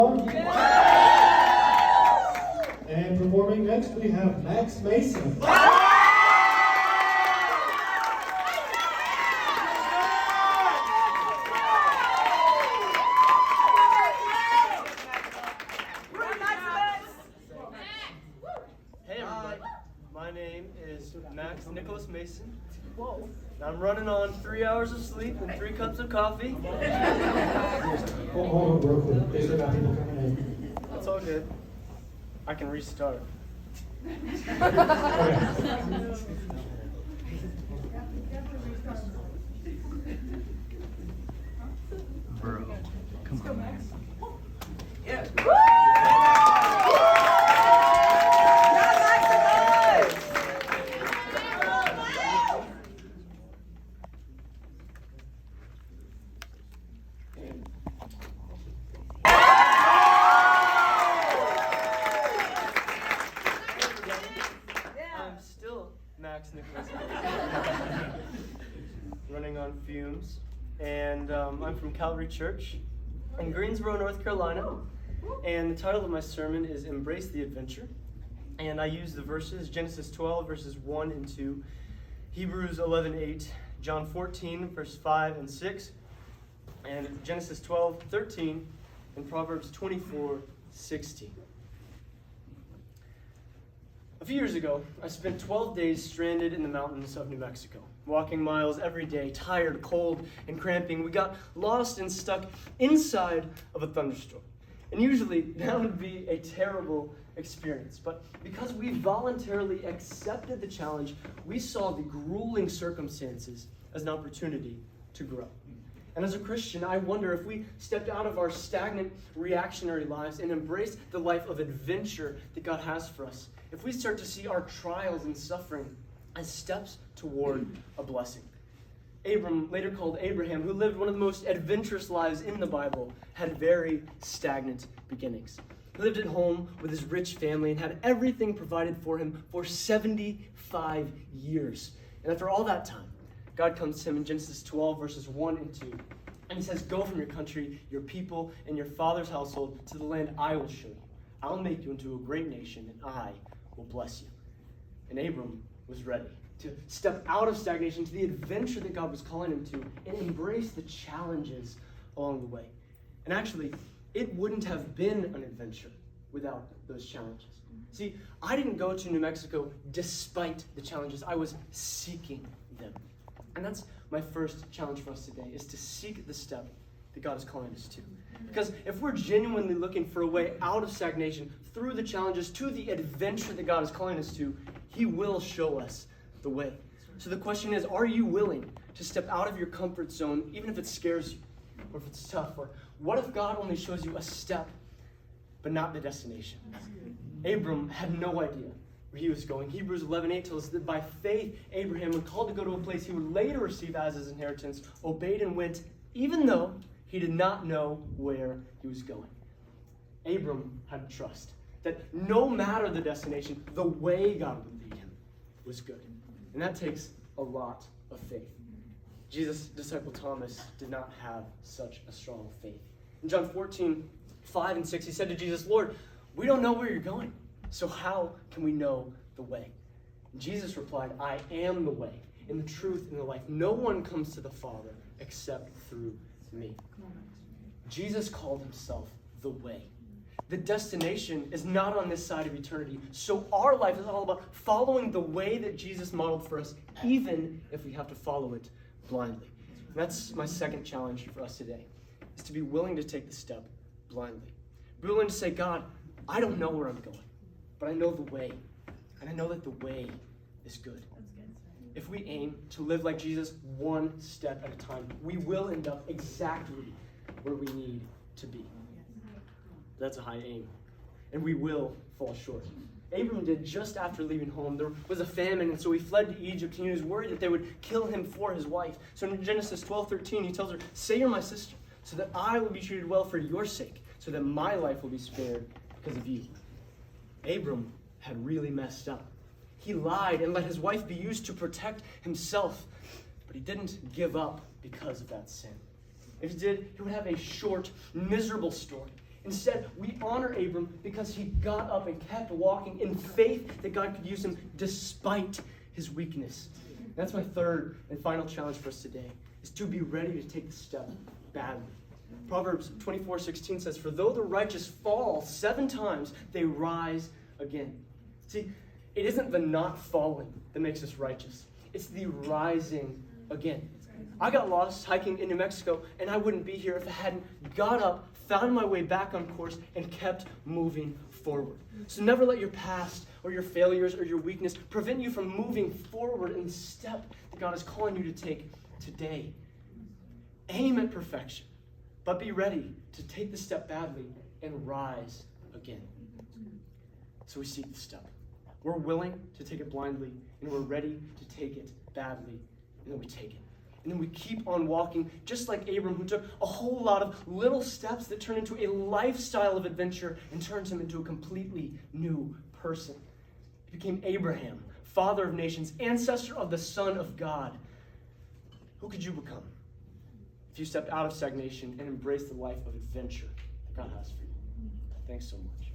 And performing next, we have Mason. Hey everybody, my name is Mason. I'm running on 3 hours of sleep and 3 cups of coffee. Hold on real quick. They still got people coming in. That's all good. I can restart. Bro, come on, man. Yeah. I'm still Max Nicholas, running on fumes, and I'm from Calvary Church in Greensboro, North Carolina, and the title of my sermon is Embrace the Adventure, and I use the verses Genesis 12 verses 1 and 2, Hebrews 11:8, John 14 verse 5 and 6, and Genesis 12:13, and Proverbs 24:16. A few years ago, I spent 12 days stranded in the mountains of New Mexico, walking miles every day, tired, cold, and cramping. We got lost and stuck inside of a thunderstorm. And usually, that would be a terrible experience. But because we voluntarily accepted the challenge, we saw the grueling circumstances as an opportunity to grow. And as a Christian, I wonder if we stepped out of our stagnant, reactionary lives and embraced the life of adventure that God has for us, if we start to see our trials and suffering as steps toward a blessing. Abram, later called Abraham, who lived one of the most adventurous lives in the Bible, had very stagnant beginnings. He lived at home with his rich family and had everything provided for him for 75 years. And after all that time, God comes to him in Genesis 12, verses 1 and 2. And he says, "Go from your country, your people, and your father's household to the land I will show you. I'll make you into a great nation, and I will bless you." And Abram was ready to step out of stagnation to the adventure that God was calling him to and embrace the challenges along the way. And actually, it wouldn't have been an adventure without those challenges. See, I didn't go to New Mexico despite the challenges. I was seeking them. And that's my first challenge for us today, is to seek the step that God is calling us to. Because if we're genuinely looking for a way out of stagnation, through the challenges, to the adventure that God is calling us to, He will show us the way. So the question is, are you willing to step out of your comfort zone, even if it scares you, or if it's tough? Or what if God only shows you a step, but not the destination? Abram had no idea where he was going. Hebrews 11:8 tells us that by faith, Abraham, when called to go to a place he would later receive as his inheritance, obeyed and went, even though he did not know where he was going. Abram had trust that no matter the destination, the way God would lead him was good. And that takes a lot of faith. Jesus' disciple Thomas did not have such a strong faith. In John 14:5 and 6, he said to Jesus, "Lord, we don't know where you're going, so how can we know the way?" And Jesus replied, "I am the way, and the truth, and the life. No one comes to the Father except through me." Jesus called himself the way. The destination is not on this side of eternity, so our life is all about following the way that Jesus modeled for us, even if we have to follow it blindly. And that's my second challenge for us today, is to be willing to take the step blindly. Be willing to say, "God, I don't know where I'm going, but I know the way, and I know that the way is good." If we aim to live like Jesus one step at a time, we will end up exactly where we need to be. That's a high aim, and we will fall short. Abram did just after leaving home. There was a famine, and so he fled to Egypt, and he was worried that they would kill him for his wife. So in Genesis 12:13, he tells her, "Say you're my sister, so that I will be treated well for your sake, so that my life will be spared because of you." Abram had really messed up. He lied and let his wife be used to protect himself, but he didn't give up because of that sin. If he did, he would have a short, miserable story. Instead, we honor Abram because he got up and kept walking in faith that God could use him despite his weakness. That's my third and final challenge for us today, is to be ready to take the step badly. Proverbs 24:16 says, "For though the righteous fall 7 times, they rise again." See, it isn't the not falling that makes us righteous. It's the rising again. I got lost hiking in New Mexico, and I wouldn't be here if I hadn't got up, found my way back on course, and kept moving forward. So never let your past or your failures or your weakness prevent you from moving forward in the step that God is calling you to take today. Aim at perfection, but be ready to take the step badly and rise again. So we seek the step. We're willing to take it blindly, and we're ready to take it badly, and then we take it. And then we keep on walking, just like Abram, who took a whole lot of little steps that turn into a lifestyle of adventure and turns him into a completely new person. He became Abraham, father of nations, ancestor of the Son of God. Who could you become if you stepped out of stagnation and embraced the life of adventure that God has for you? Thanks so much.